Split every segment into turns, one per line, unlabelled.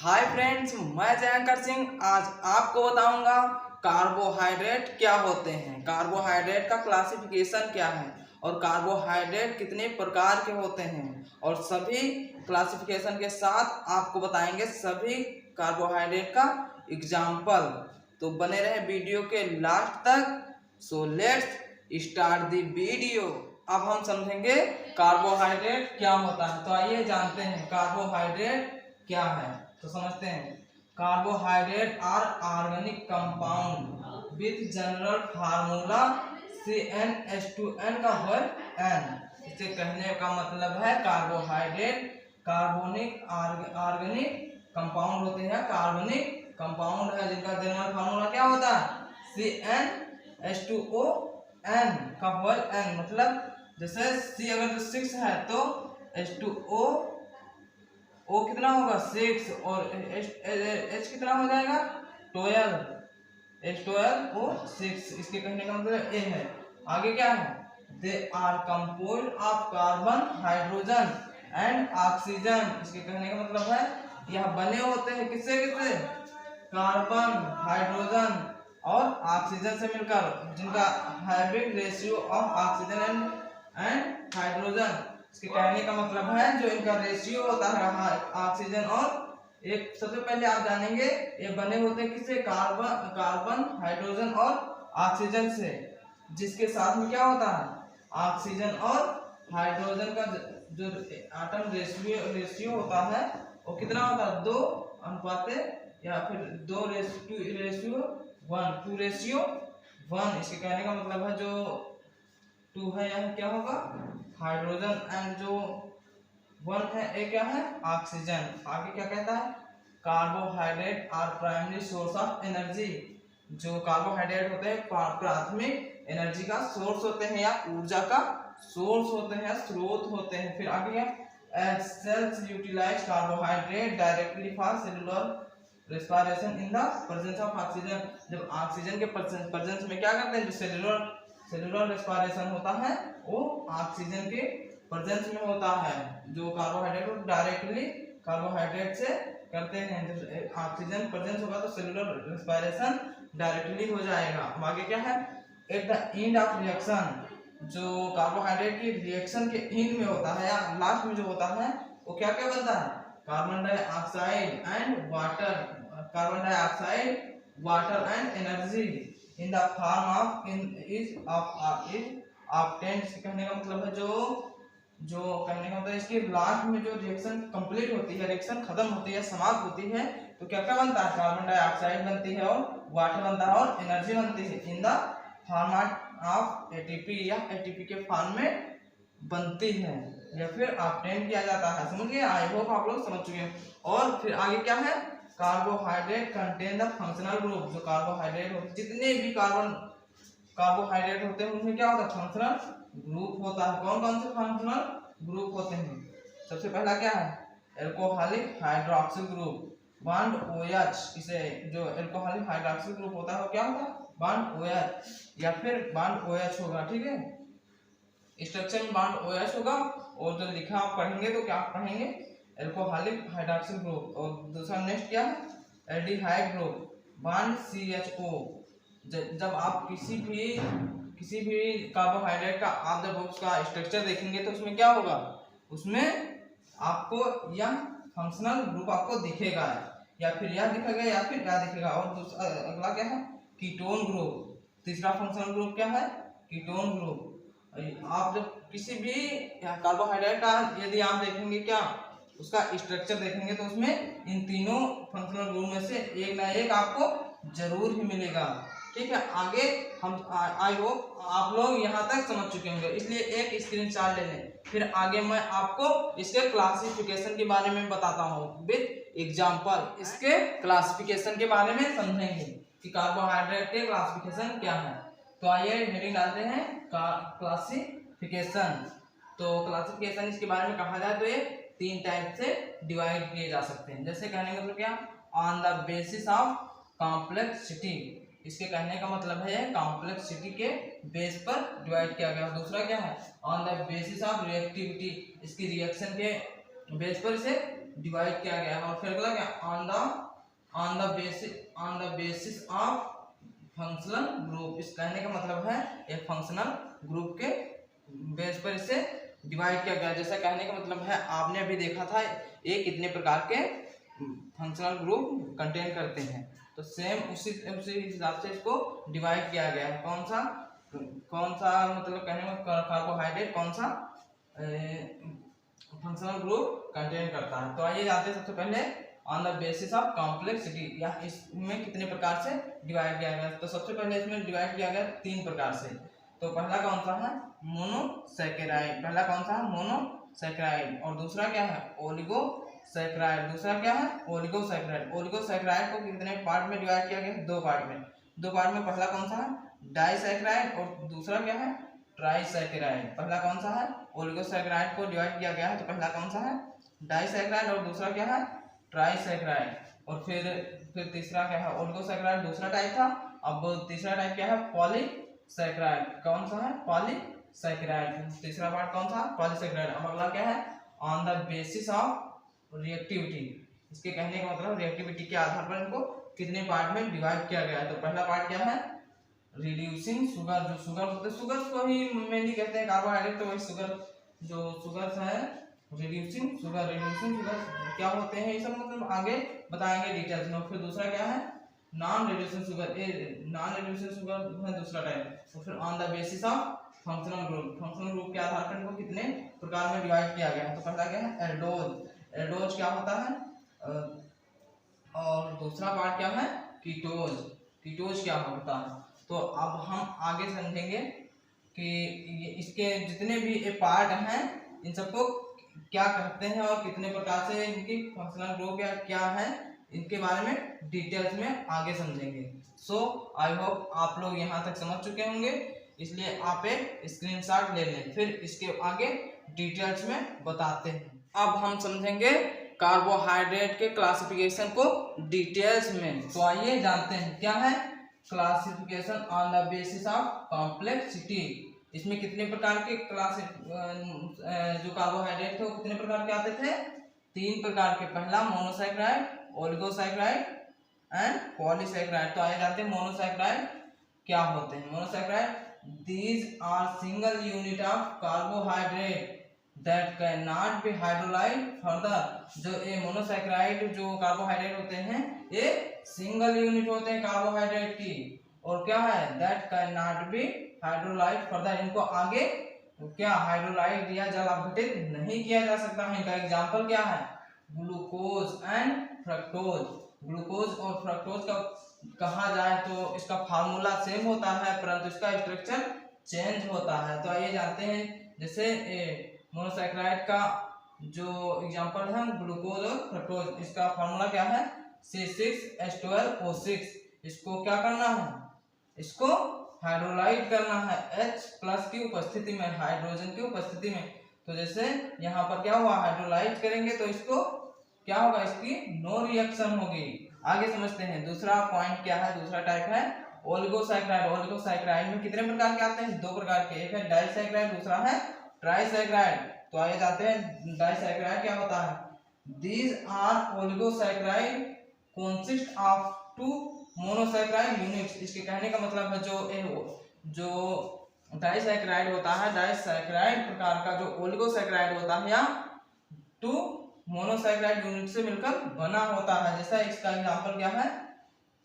Hi friends, मैं जयंकर सिंह आज आपको बताऊंगा कार्बोहाइड्रेट क्या होते हैं, कार्बोहाइड्रेट का क्लासिफिकेशन क्या है और कार्बोहाइड्रेट कितने प्रकार के होते हैं और सभी क्लासिफिकेशन के साथ आपको बताएंगे सभी कार्बोहाइड्रेट का एग्जाम्पल। तो बने रहे वीडियो के लास्ट तक। So let's start the video. अब हम समझेंगे कार्बोहाइड्रेट क्या होता है। तो आइए जानते हैं कार्बोहाइड्रेट क्या है। तो समझते हैं, carbohydrate are organic compound with general formula CnH2n का वर्ग N। इसे कहने का मतलब है कार्बोहाइड्रेट कार्बोनिक ऑर्गेनिक कंपाउंड होते हैं, कार्बनिक कंपाउंड है जिनका जनरल फार्मूला क्या होता है CnH2n का वर्ग N। मतलब जैसे C अगर 6 है तो H2O कितना होगा 6 और H कितना हो जाएगा 12, H12O6। इसके कहने का मतलब A है। आगे क्या है, they are composed of carbon hydrogen and oxygen. इसके कहने का मतलब है यह बने होते हैं किससे किससे, कार्बन हाइड्रोजन और ऑक्सीजन से मिलकर, जिनका having ratio of oxygen and hydrogen. इसके कहने का मतलब है जो इनका रेशियो होता है ऑक्सीजन और एक, सबसे पहले आप जानेंगे ये बने होते हैं किससे, कार्बन हाइड्रोजन और ऑक्सीजन से, जिसके साथ में क्या होता है ऑक्सीजन और हाइड्रोजन का जो एटम रेशियो होता है वो कितना होता है 2 अनुपात या फिर 2:1। इसके कहने का मतलब है जो 2 है यह क्या होगा हाइड्रोजन एंड जो 1 है ये क्या है ऑक्सीजन। आगे क्या कहता है, carbohydrate are primary source of energy. जो कार्बोहाइड्रेट होते हैं प्राथमिक एनर्जी का सोर्स होते हैं या ऊर्जा का सोर्स होते हैं, स्रोत होते हैं। फिर आगे है cells utilise carbohydrate directly for cellular respiration in the presence of oxygen. जब ऑक्सीजन के प्रेजेंस में क्या करते हैं, जो सेलुलर रेस्पिरेशन होता है वो ऑक्सीजन के प्रेजेंस में होता है। जो कार्बोहाइड्रेट डायरेक्टली कार्बोहाइड्रेट से करते हैं, जब ऑक्सीजन प्रेजेंस होगा तो सेलुलर रेस्पिरेशन डायरेक्टली हो जाएगा। आगे क्या है, at the end of reaction, जो कार्बोहाइड्रेट की रिएक्शन के एंड में होता है या लास्ट में जो होता है वो क्या क्या बनता है, carbon dioxide and water, carbon dioxide water and energy in the form of obtained. कहने का मतलब है जो कहने का मतलब इसके लास्ट में जो रिएक्शन कंप्लीट होती है, रिएक्शन खत्म होती है, समाप्त होती है, तो क्या क्या बनता है, कार्बन डाइऑक्साइड बनती है और वाटर बनता है और एनर्जी बनती है in the form of ATP या एटीपी के फॉर्म में बनती है या फिर ऑब्टेन किया जाता है। समझ गए, आई होप आप लोग समझ चुके हैं। और फिर आगे क्या है, carbohydrate contain the functional group. जो कार्बोहाइड्रेट होते जितने भी कार्बोहाइड्रेट होते हैं उनमें क्या होता है फंक्शनल ग्रुप होता है। कौन कौन से फंक्शनल ग्रुप होते हैं, सबसे पहला क्या है alcoholic hydroxyl group bond OH। इसे जो एल्कोहलिक हाइड्रोक्सिल ग्रुप होता है वो क्या होता है बॉन्ड OH या फिर बॉन्ड OH होगा। ठीक है, स्ट्रक्चर में बॉन्ड OH होगा और जो लिखा आप पढ़ेंगे तो क्या पढ़ेंगे एल्कोहलिक हाइड्रोक्सिल ग्रुप। और दूसरा नेक्स्ट क्या है एल्डिहाइड ग्रुप बॉन्ड CHO। जब आप किसी भी कार्बोहाइड्रेट का आप जब उसका स्ट्रक्चर देखेंगे तो उसमें क्या होगा, उसमें आपको यह फंक्शनल ग्रुप आपको दिखेगा या फिर यह दिखेगा या फिर यह दिखेगा। और दूसरा अगला क्या है कीटोन ग्रुप। तीसरा फंक्शनल ग्रुप क्या है कीटोन ग्रुप। आप जब किसी भी कार्बोहाइड्रेट का यदि आप देखेंगे क्या उसका स्ट्रक्चर देखेंगे तो उसमें इन तीनों फंक्शनल ग्रुप में से एक ना एक आपको जरूर ही मिलेगा। ठीक है, आगे हम आई होप आप लोग यहाँ तक समझ चुके होंगे, इसलिए एक स्क्रीनशॉट ले लें। फिर आगे मैं आपको इसके क्लासिफिकेशन के बारे में बताता हूँ विद एग्जांपल। इसके क्लासिफिकेशन के बारे में समझेंगे कि कार्बोहाइड्रेट के क्लासिफिकेशन क्या है। तो आइए हेडिंग डालते हैं क्लासिफिकेशन। तो क्लासिफिकेशन इसके बारे में कहा जाए तो ये 3 टाइप से डिवाइड किए जा सकते हैं। जैसे कहने का मतलब क्या, on the basis of complexity. इसके कहने का मतलब है कॉम्प्लेक्सिटी के बेस पर डिवाइड किया गया। दूसरा क्या है on the basis of reactivity, इसकी रिएक्शन के बेस पर इसे डिवाइड किया गया है। और फिर अगला क्या, on the basis of functional group. इस कहने का मतलब है एक फंक्शनल ग्रुप के बेस पर इसे डिवाइड किया गया। जैसा कहने का मतलब है आपने अभी देखा था ये कितने प्रकार के फंक्शनल ग्रुप कंटेन करते हैं, तो सेम उसी हिसाब से इसको डिवाइड किया गया है। कौन सा मतलब कहने में कार्बोहाइड्रेट कौन सा फंक्शनल ग्रुप कंटेन करता है। तो आइए जानते हैं सबसे पहले on the basis of complexity, या इसमें कितने प्रकार से डिवाइड किया गया। तो सबसे पहले इसमें डिवाइड किया गया 3 प्रकार से। तो पहला कौन सा है, मोनोसैकेराइड। पहला कौन सा है, मोनोसैकेराइड। और दूसरा क्या है, ओलिगोसैकेराइड। दूसरा क्या है, ओलिगोसैकेराइड। ओलिगोसैकेराइड को कितने पार्ट में डिवाइड किया गया, 2 पार्ट में। 2 पार्ट में पहला कौन सा है, डाइसैकेराइड, और दूसरा क्या है, ट्राइसैकेराइड। पहला कौन सा है, ओलिगोसैकेराइड को डिवाइड किया गया है, तो पहला कौन सा है, डाइसैकेराइड, और दूसरा क्या है, ट्राइसैकेराइड। और फिर तीसरा क्या है, ओलिगोसैकेराइड दूसरा टाइप था, अब तीसरा टाइप क्या है, पॉलीसैकेराइड। कौन सा है, पॉलीसैकेराइड। तीसरा पार्ट कौन सा, पॉलीसैकेराइड। अब अगला क्या है, on the basis of reactivity. इसके कहने का मतलब रिएक्टिविटी के आधार पर इनको कितने पार्ट में डिवाइड किया गया है। तो पहला पार्ट क्या है, रिड्यूसिंग शुगर। जो शुगर होते हैं, शुगर को ही मेनली कहते हैं कार्बोहाइड्रेट, तो वही शुगर, जो शुगर है रिड्यूसिंग शुगर क्या होते हैं, ये सब मतलब आगे बताएंगे डिटेल्स में। फिर दूसरा क्या है, non reducing sugar. Non reducing sugar है दूसरा टाइप। तो फिर on the basis of functional group के आधार पर इनको कितने प्रकार में डिवाइड किया गया है। तो पहला क्या है, एल्डोज क्या होता है, और दूसरा पार्ट क्या है, कीटोज क्या होता है। तो अब हम आगे समझेंगे कि इसके जितने भी ये पार्ट हैं इन सबको क्या कहते हैं और कितने प्रकार से इनकी फंक्शनल ग्रुप या क्या है, इनके बारे में डिटेल्स में आगे समझेंगे। सो आई होप आप लोग यहाँ तक समझ चुके होंगे, इसलिए आप एक स्क्रीनशॉट ले लें, फिर इसके आगे डिटेल्स में बताते हैं। अब हम समझेंगे कार्बोहाइड्रेट के क्लासिफिकेशन को डिटेल्स में। तो आइए जानते हैं क्या है classification on the basis of complexity. इसमें कितने प्रकार के जो कार्बोहाइड्रेट थे वो कितने प्रकार के आते थे, 3 प्रकार के। पहला मोनोसैकेराइड, ओलिगोसैकेराइड एंड पॉलीसैकेराइड। तो आइए जानते हैं मोनोसैकेराइड क्या होते हैं। Monosaccharide, these are single unit of carbohydrate that can not be hydrolysed further. जो ये मोनोसैकेराइड जो कार्बोहाइड्रेट होते हैं ये सिंगल यूनिट होते हैं कार्बोहाइड्रेट की, और क्या है, that can not be hydrolysed further. इनको आगे क्या हाइड्रोलाइज या जल अपघटित नहीं किया जा सकता है। इनका एग्जांपल क्या है, ग्लूकोज एंड फ्रक्टोज। ग्लूकोज और फ्रक्टोज का कहा जाए तो इसका फार्मूला सेम होता है, परंतु इसका स्ट्रक्चर चेंज होता है। तो आइए जानते हैं, जैसे मोनोसैकेराइड का जो एग्जांपल है ग्लूकोज और फ्रक्टोज, इसका फार्मूला क्या है, C6H12O6। इसको क्या करना है, इसको हाइड्रोलाइज करना है H+ की उपस्थिति में, हाइड्रोजन की उपस्थिति में। तो जैसे यहाँ पर क्या हुआ, हाइड्रोलाइज करेंगे तो इसको क्या होगा, इसकी नो रिएक्शन होगी। आगे समझते हैं दूसरा पॉइंट क्या है, दूसरा टाइप है ओलिगोसैकेराइड। ओलिगोसैकेराइड में कितने प्रकार के आते हैं, 2 प्रकार के, एक है डाइसैकेराइड, दूसरा है ट्राइसैकेराइड। तो आइए जानते हैं डाइसैकेराइड क्या होता है। These are oligosaccharide consist of 2 monosaccharide units. इसके कहने का मतलब है जो डाइसैकेराइड होता है, डाइसैकेराइड प्रकार का जो ओलिगोसैकेराइड होता है या 2 मोनोसैकेराइड यूनिट से मिलकर बना होता है। जैसा इसका एग्जांपल क्या है,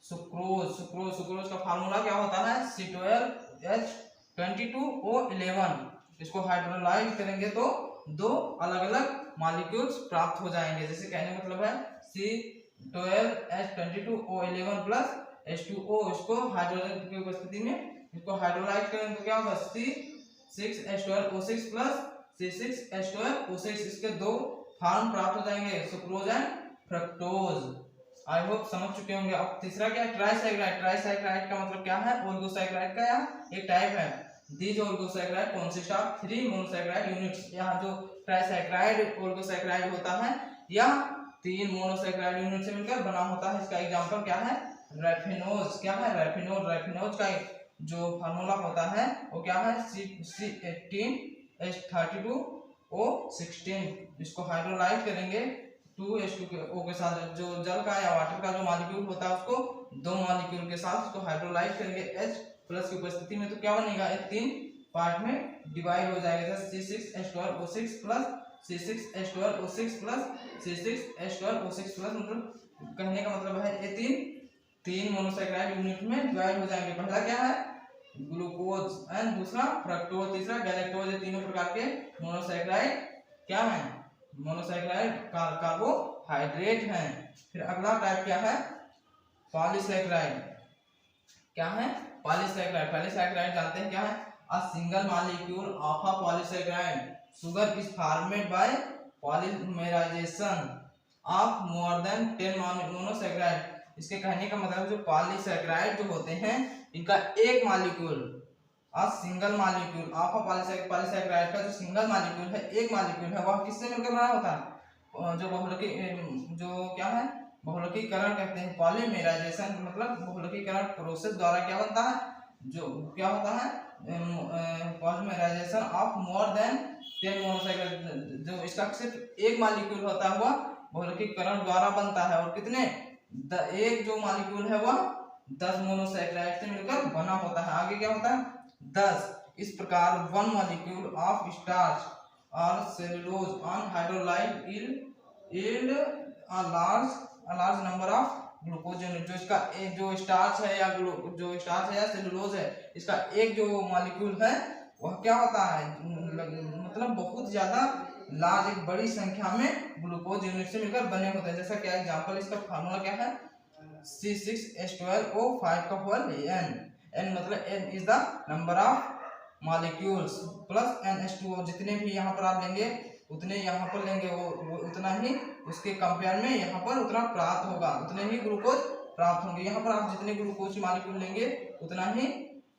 सुक्रोज का फार्मूला क्या होता है, C12H22O11। इसको हाइड्रोलाइज करेंगे तो 2 अलग अलग मॉलिक्यूल्स प्राप्त हो जाएंगे। जैसे कहने मतलब है C12H22O11 प्लस H2O, इसको हाइड्रोजन की उपस्थिति में इसको हाइड्रोलाइज करेंगे तो क्या होगा, C6H12O6 प्लस C6H12O6। इसके 2 फॉर्म प्राप्त हो जाएंगे, sucrose and fructose. I hope समझ चुके होंगे। अब तीसरा क्या है, ट्राइसैकेराइड। ट्राइसैकेराइड का मतलब क्या है, ओलिगोसैकेराइड का एक टाइप है। These oligosaccharide consist of 3 monosaccharide units. यहाँ जो ट्राइसैकेराइड ओलिगोसैकेराइड होता है यह 3 मोनोसैकेराइड यूनिट से मिलकर बना होता है। इसका एग्जांपल क्या है, रैफिनोज। क्या है, रैफिनोज का जो फार्मूला होता है वो क्या है, C18H32O16। इसको हाइड्रोलाइज करेंगे 2H2O के साथ जो जल का या वाटर का जो मॉलिक्यूल होता है उसको 2 मॉलिक्यूल के साथ उसको हाइड्रोलाइज करेंगे H प्लस की उपस्थिति में, तो क्या बनेगा, ये 3 पार्ट में डिवाइड हो जाएगा, जैसे C6H12O6 plus C6H12O6 plus C6H12O6 plus, मतलब कहने का मतलब है ये तीन मोनोसैकेराइड यूनिट में डिवाइड हो जाएंगे। पहला क्या है, ग्लूकोज, एंड दूसरा फ्रक्टोज, तीसरा गैलेक्टोज। ये तीनों प्रकार के मोनोसैकेराइड क्या है, मोनोसैकेराइड कार्बोहाइड्रेट हैं। फिर अगला टाइप क्या है, पॉलीसैकेराइड। क्या है, पॉलीसैकेराइड। पॉलीसैकेराइड जानते हैं क्या है, a single molecule of a polysaccharide sugar is formed by polymerisation of more than 10 monosaccharide. इसके कहने का मतलब जो पॉलीसैकेराइड जो होते हैं इनका एक molecule, a single molecule of a polysaccharide का जो सिंगल मॉलिक्यूल है, एक मॉलिक्यूल है, वह किससे मिलकर बना होता है, जो बहुलकी, जो क्या है, बहुलकीकरण कहते हैं, पॉलीमराइजेशन मतलब बहुलकीकरण प्रोसेस द्वारा क्या बनता है, जो क्या होता है, polymerisation of more than 10 monosaccharide. जो इसका सिर्फ एक मॉलिक्यूल होता है वह बहुलकीकरण द्वारा बनता है, और कितने, एक जो मॉलिक्यूल है वह 10 मोनोसैकेराइड से मिलकर बना होता है। आगे क्या होता है, 10। इस प्रकार वन मॉलिक्यूल ऑफ स्टार्च और cellulose on hydrolyse yield a large number of glucose unit. जो इसका एक जो स्टार्च है या जो स्टार्च है या सेलुलोज है, इसका एक जो मॉलिक्यूल है वह क्या होता है, मतलब बहुत ज्यादा लार्ज, एक बड़ी संख्या में ग्लूकोज यूनिट से मिलकर बने होते हैं। जैसा क्या एग्जांपल, इसका फार्मूला क्या है, C6H12O5 का होल n मतलब n is the number of molecules plus NH2O। जितने भी यहाँ पर आप लेंगे उतने यहाँ पर लेंगे, वो उतना ही उसके कंपेयर में यहाँ पर उतना प्राप्त होगा, उतने ही ग्लूकोज प्राप्त होंगे। यहाँ पर आप जितने ग्लूकोज की मॉलिक्यूल लेंगे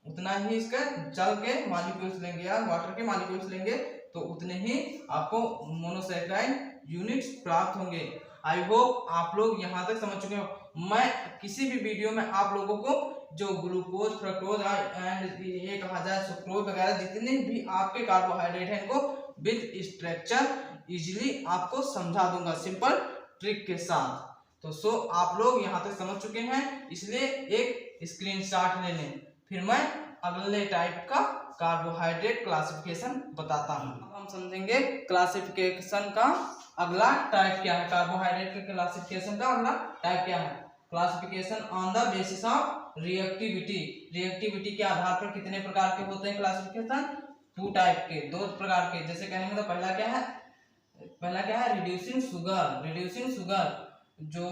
उतना ही इसके जल के मॉलिक्यूल्स लेंगे या वाटर के मॉलिक्यूल्स लेंगे, तो उतने ही आपको मोनोसैकेराइड यूनिट्स प्राप्त होंगे। आई होप आप लोग यहाँ तक समझ चुके हो। मैं किसी भी वीडियो में आप लोगों को जो ग्लूकोज, फ्रक्टोज एंड ये कहा जाए सुक्रोज वगैरह जितने भी आपके कार्बोहाइड्रेट हैं इनको विद स्ट्रक्चर इजीली आपको समझा दूंगा सिंपल ट्रिक के साथ। तो आप लोग यहाँ तक समझ चुके हैं, इसलिए एक स्क्रीनशॉट ले लें। फिर मैं अगले टाइप का कार्बोहाइड्रेट क्लासिफिकेशन बताता हूँ। अब हम समझेंगे क्लासिफिकेशन का अगला टाइप क्या है, कार्बोहाइड्रेट के क्लासिफिकेशन का अगला टाइप क्या है, classification on the basis of reactivity. Reactivity के आधार पर कितने प्रकार के होते हैं क्लासिफिकेशन, 2 टाइप के, 2 प्रकार के। जैसे कहेंगे तो पहला क्या है रिड्यूसिंग शुगर। रिड्यूसिंग शुगर, जो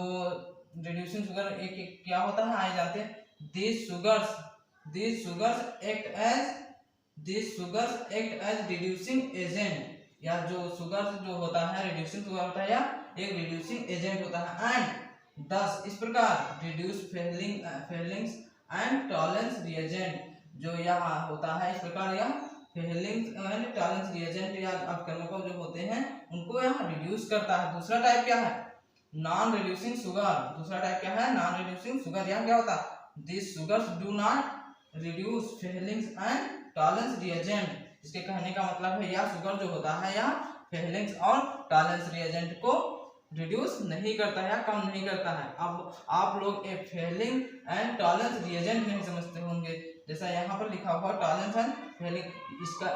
रिड्यूसिंग शुगर एक क्या होता है आइए जानते हैं। these sugars act as reducing agent, या जो शुगर जो होता है रिड्यूसिंग शुगर होता है या एक रिड्यूसिंग एजेंट होता है। एंड दस इस प्रकार reduce Fehling's and tolerance reagent, जो यह होता है इस प्रकार यह फेलिंग्स एंड टॉलरेंस रिएजेंट या अपकर्मक जो होते हैं उनको यह रिड्यूस करता है। दूसरा टाइप क्या है, नॉन रिड्यूसिंग शुगर। दूसरा टाइप क्या है, नॉन रिड्यूसिंग शुगर। यहाँ क्या होता है, this sugars do not reduce Fehling's and tolerance reagent. इसके कहने का मतलब है यह शुगर जो होता है यह फेलिंग्स और टॉलरेंस रिएजेंट को रिड्यूस नहीं करता है या कम नहीं करता है। अब आप लोग एक फेलिंग एंड टॉलरेंस रिएजेंट नहीं समझते होंगे, जैसा यहाँ पर लिखा हुआ टॉलरेंस एंड फेलिंग,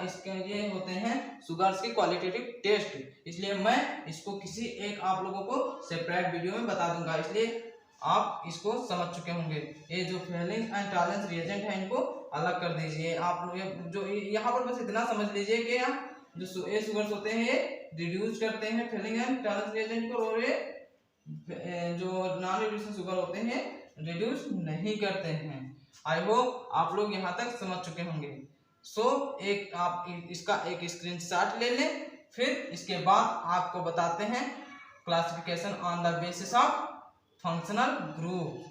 इसके ये होते हैं शुगर्स की क्वालिटेटिव टेस्ट। इसलिए मैं इसको किसी एक आप लोगों को सेपरेट वीडियो में बता दूंगा, इसलिए आप इसको समझ चुके होंगे। ये जो फेलिंग एंड टॉलरेंस रिएजेंट है इनको अलग कर दीजिए। आप लोग जो यहाँ पर बस इतना समझ लीजिए कि जो ये शुगर्स होते हैं ये रिड्यूस करते हैं फेलिंग एंड टॉलरेंस रिएजेंट को, और ये जो नॉन रिड्यूसिंग शुगर होते हैं रिड्यूस नहीं करते हैं। आई होप आप लोग यहाँ तक समझ चुके होंगे। एक आप इसका एक स्क्रीनशॉट ले लें, फिर इसके बाद आपको बताते हैं classification on the basis of functional group.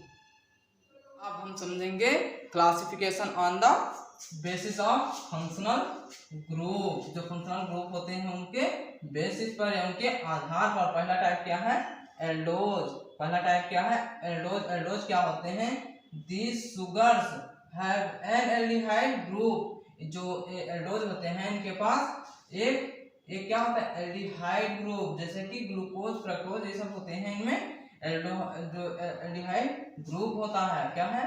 अब हम समझेंगे classification on the basis of functional group. जो फंक्शनल ग्रुप होते हैं उनके बेसिस पर या उनके आधार पर। पहला टाइप क्या है, एल्डोज। पहला टाइप क्या है, एल्डोज। एल्डोज क्या होते हैं, these sugars have an aldehyde group. जो एल्डोज होते हैं इनके पास एक एक क्या होता है एल्डिहाइड ग्रुप, जैसे कि ग्लूकोज फ्रक्टोज ये सब होते हैं, इनमें जो एल्डिहाइड ग्रुप होता है क्या है,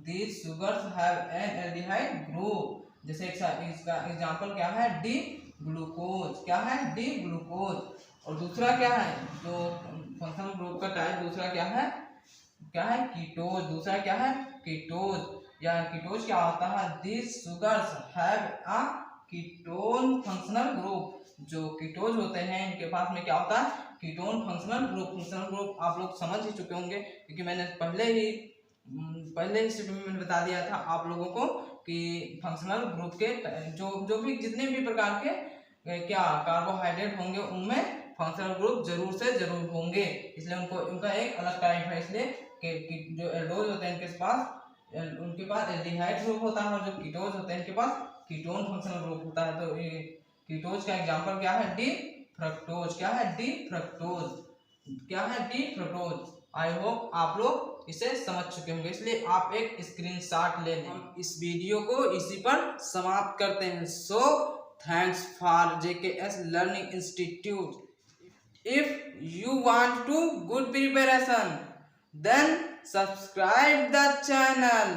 these sugars have an aldehyde group. जैसे इसका एग्जांपल क्या है डी ग्लूकोज, क्या है डी ग्लूकोज। और दूसरा क्या है जो फंक्शनल ग्रुप का टाइप दूसरा क्या है कीटोज, दूसरा क्या है कीटोज। या कीटोज क्या होता है, these sugars have a ketone functional group. जो कीटोज होते हैं इनके पास में क्या होता है ketone functional group. Functional group आप लोग समझ ही चुके होंगे, क्योंकि मैंने पहले ही स्टेप में मैंने बता दिया था आप लोगों को कि फंक्शनल ग्रुप के जो भी जितने भी प्रकार के क्या कार्बोहाइड्रेट होंगे उनमें फंक्शनल ग्रुप जरूर से जरूर होंगे, इसलिए उनका एक अलग टाइप है। इसलिए कि जो एल्डोज होते हैं उनके पास एल्डिहाइड ग्रुप होता है, और जो कीटोज होते हैं इनके पास कीटोन फंक्शनल ग्रुप होता है। तो ये कीटोज का एग्जांपल क्या है डी फ्रक्टोज, क्या है डी फ्रक्टोज, क्या है डी फ्रक्टोज। आई होप आप लोग इसे समझ चुके होंगे, इसलिए आप एक स्क्रीनशॉट ले लें। हम इस वीडियो को इसी पर समाप्त करते हैं। So thanks for JKS learning institute. If you want to good preparation, then subscribe the channel.